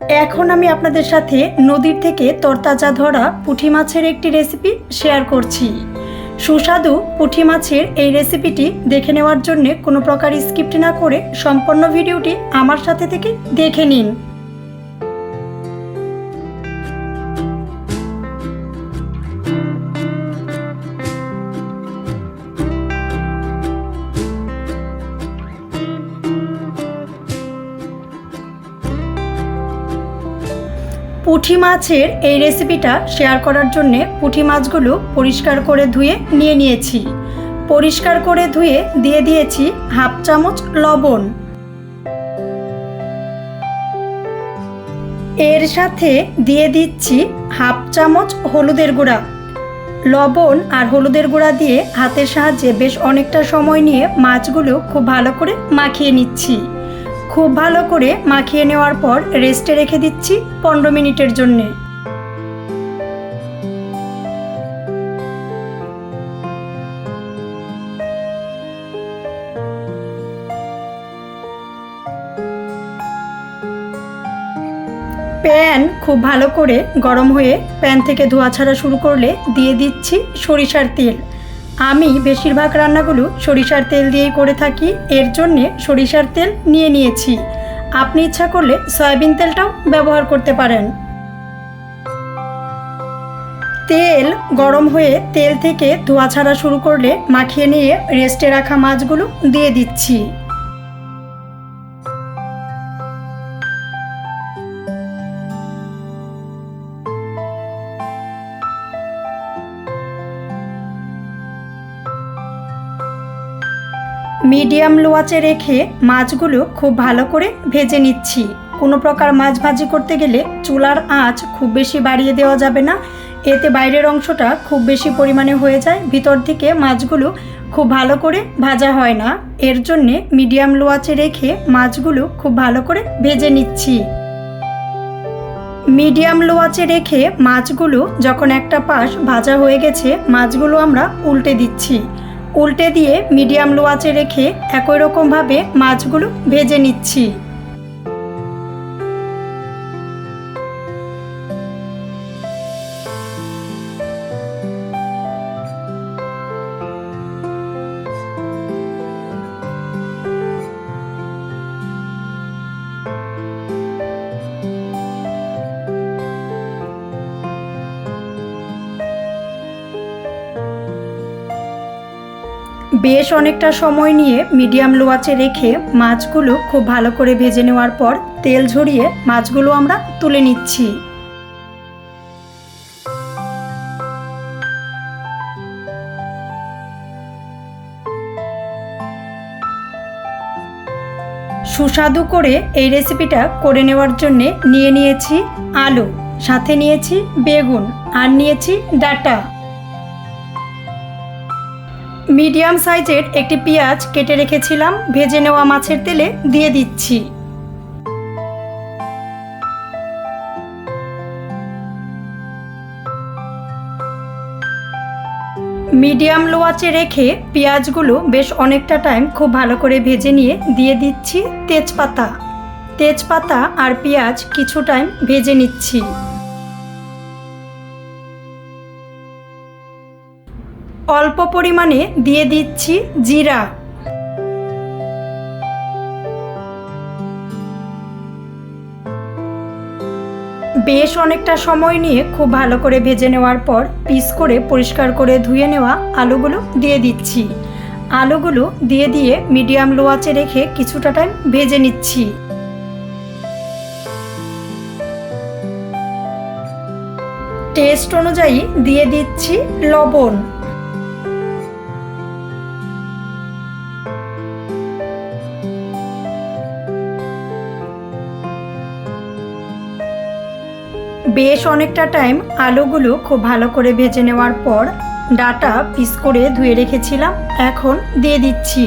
এখন আমি আপনাদের সাথে নদীর থেকে তরতাজা ধরা পুঁটি মাছের একটি রেসিপি শেয়ার করছি। সুস্বাদু পুঁটি মাছের এই রেসিপিটি দেখে নেওয়ার জন্য কোনো প্রকার স্কিপ না করে সম্পূর্ণ ভিডিওটি আমার সাথে থেকে দেখে নিন। পুঁটি মাছের এই রেসিপিটা শেয়ার করার জন্যে পুঁটি মাছগুলো পরিষ্কার করে ধুয়ে নিয়ে নিয়েছি। পরিষ্কার করে ধুয়ে দিয়ে দিয়েছি হাফ চামচ লবণ। এর সাথে দিয়ে দিচ্ছি হাফ চামচ হলুদের গুঁড়া। লবণ আর হলুদের গুঁড়া দিয়ে হাতের সাহায্যে বেশ অনেকটা সময় নিয়ে মাছগুলো খুব ভালো করে মাখিয়ে নিচ্ছি। খুব ভালো করে মাখিয়ে নেওয়ার পর রেস্টে রেখে দিচ্ছি 15 মিনিটের জন্যে। প্যান খুব ভালো করে গরম হয়ে প্যান থেকে ধোঁয়া ছাড়া শুরু করলে দিয়ে দিচ্ছি সরিষার তেল। আমি বেশিরভাগ রান্নাগুলো সরিষার তেল দিয়েই করে থাকি, এর জন্যে সরিষার তেল নিয়ে নিয়েছি। আপনি ইচ্ছা করলে সয়াবিন তেলটাও ব্যবহার করতে পারেন। তেল গরম হয়ে তেল থেকে ধোঁয়া ছাড়া শুরু করলে মাখিয়ে নিয়ে রেস্টে রাখা মাছগুলো দিয়ে দিচ্ছি। মিডিয়াম লো আঁচে রেখে মাছগুলো খুব ভালো করে ভেজে নিচ্ছি। কোনো প্রকার মাছ ভাজি করতে গেলে চুলার আঁচ খুব বেশি বাড়িয়ে দেওয়া যাবে না, এতে বাইরের অংশটা খুব বেশি পরিমাণে হয়ে যায়, ভিতর থেকে মাছগুলো খুব ভালো করে ভাজা হয় না। এর জন্যে মিডিয়াম লো আঁচে রেখে মাছগুলো খুব ভালো করে ভেজে নিচ্ছি। মিডিয়াম লো আঁচে রেখে মাছগুলো যখন একটা পাশ ভাজা হয়ে গেছে, মাছগুলো আমরা উল্টে দিচ্ছি। উল্টে দিয়ে মিডিয়াম লো আঁচে রেখে একই রকমভাবে মাছগুলো ভেজে নিচ্ছি। বেশ অনেকটা সময় নিয়ে মিডিয়াম লো আঁচে রেখে মাছগুলো খুব ভালো করে ভেজে নেওয়ার পর তেল ঝরিয়ে মাছগুলো আমরা তুলে নিচ্ছি। সুস্বাদু করে এই রেসিপিটা করে নেওয়ার জন্য নিয়ে নিয়েছি আলু, সাথে নিয়েছি বেগুন আর নিয়েছি ডাঁটা। মিডিয়াম সাইজের একটি পেঁয়াজ কেটে রেখেছিলাম, ভেজে নেওয়া মাছের তেলে দিয়ে দিচ্ছি। মিডিয়াম লো আঁচে রেখে পেঁয়াজগুলো বেশ অনেকটা টাইম খুব ভালো করে ভেজে নিয়ে দিয়ে দিচ্ছি তেজপাতা। তেজপাতা আর পেঁয়াজ কিছু টাইম ভেজে নিচ্ছি। অল্প পরিমাণে দিয়ে দিচ্ছি জিরা। বেশ অনেকটা সময় নিয়ে খুব ভালো করে ভেজে নেওয়ার পর পিস করে পরিষ্কার করে ধুয়ে নেওয়া আলুগুলো দিয়ে দিচ্ছি। আলুগুলো দিয়ে মিডিয়াম লো আঁচে রেখে কিছুটা টাইম ভেজে নিচ্ছি। টেস্ট অনুযায়ী দিয়ে দিচ্ছি লবণ। বেশ অনেকটা টাইম আলুগুলো খুব ভালো করে ভেজে নেওয়ার পর ডাঁটা পিস করে ধুয়ে রেখেছিলাম, এখন দিয়ে দিচ্ছি।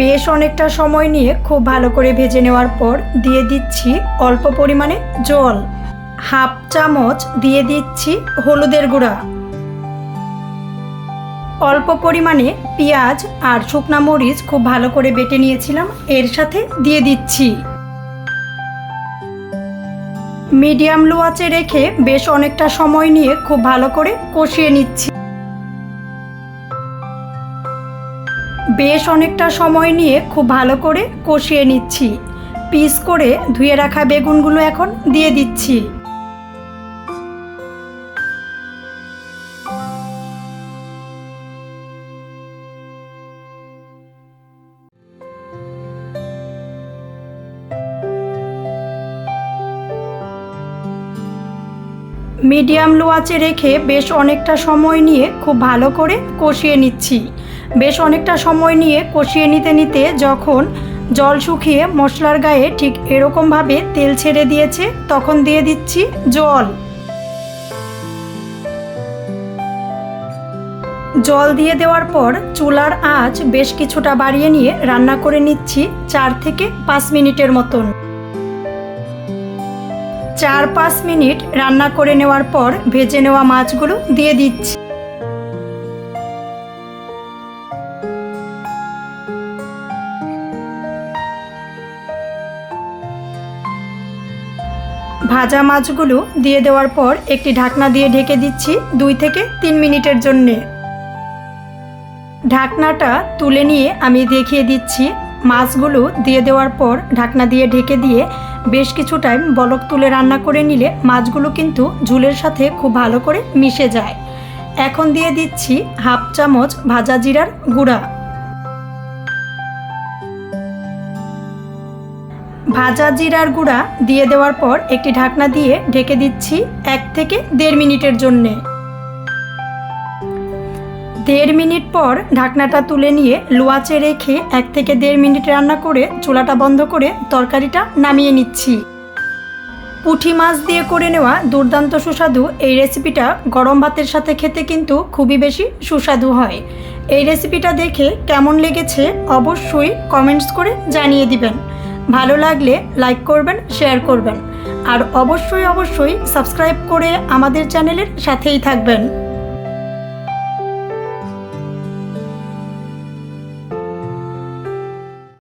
বেশ অনেকটা সময় নিয়ে খুব ভালো করে ভেজে নেওয়ার পর দিয়ে দিচ্ছি অল্প পরিমাণে জল। হাফ চামচ দিয়ে দিচ্ছি হলুদের গুঁড়া। অল্প পরিমাণে পেঁয়াজ আর শুকনা মরিচ খুব ভালো করে বেটে নিয়েছিলাম, এর সাথে দিয়ে দিচ্ছি। মিডিয়াম লো আঁচে রেখে বেশ অনেকটা সময় নিয়ে খুব ভালো করে কষিয়ে নিচ্ছি। বেশ অনেকটা সময় নিয়ে খুব ভালো করে কষিয়ে নিচ্ছি। পিস করে ধুয়ে রাখা বেগুনগুলো এখন দিয়ে দিচ্ছি। মিডিয়াম লো আঁচে রেখে বেশ অনেকটা সময় নিয়ে খুব ভালো করে কষিয়ে নিচ্ছি। বেশ অনেকটা সময় নিয়ে কষিয়ে নিতে নিতে যখন জল শুকিয়ে মশলার গায়ে ঠিক এরকমভাবে তেল ছেড়ে দিয়েছে, তখন দিয়ে দিচ্ছি জল। জল দিয়ে দেওয়ার পর চুলার আঁচ বেশ কিছুটা বাড়িয়ে নিয়ে রান্না করে নিচ্ছি 4 থেকে 5 মিনিটের মতন। 4-5 মিনিট রান্না করে নেওয়ার পর ভেজে নেওয়া মাছগুলো দিয়ে দিচ্ছি। ভাজা মাছগুলো দিয়ে দেওয়ার পর একটি ঢাকনা দিয়ে ঢেকে দিচ্ছি 2 থেকে 3 মিনিটের জন্যে। ঢাকনাটা তুলে নিয়ে আমি দেখিয়ে দিচ্ছি। মাছগুলো দিয়ে দেওয়ার পর ঢাকনা দিয়ে ঢেকে দিয়ে বেশ কিছু টাইম বলক তুলে রান্না করে নিলে মাছগুলো কিন্তু ঝোলের সাথে খুব ভালো করে মিশে যায়। এখন দিয়ে দিচ্ছি 1/2 চামচ ভাজা জিরার গুঁড়া। ভাজা জিরার গুঁড়া দিয়ে দেওয়ার পর একটি ঢাকনা দিয়ে ঢেকে দিচ্ছি 1 থেকে 1.5 মিনিটের জন্যে। 1.5 মিনিট পর ঢাকনাটা তুলে নিয়ে লো আঁচে রেখে 1 থেকে 1.5 মিনিট রান্না করে চুলাটা বন্ধ করে তরকারিটা নামিয়ে নিচ্ছি। পুঁটি মাছ দিয়ে করে নেওয়া দুর্দান্ত সুস্বাদু এই রেসিপিটা গরম ভাতের সাথে খেতে কিন্তু খুবই বেশি সুস্বাদু হয়। এই রেসিপিটা দেখে কেমন লেগেছে অবশ্যই কমেন্টস করে জানিয়ে দিবেন। ভালো লাগলে লাইক করবেন, শেয়ার করবেন আর অবশ্যই সাবস্ক্রাইব করে আমাদের চ্যানেলের সাথেই থাকবেন।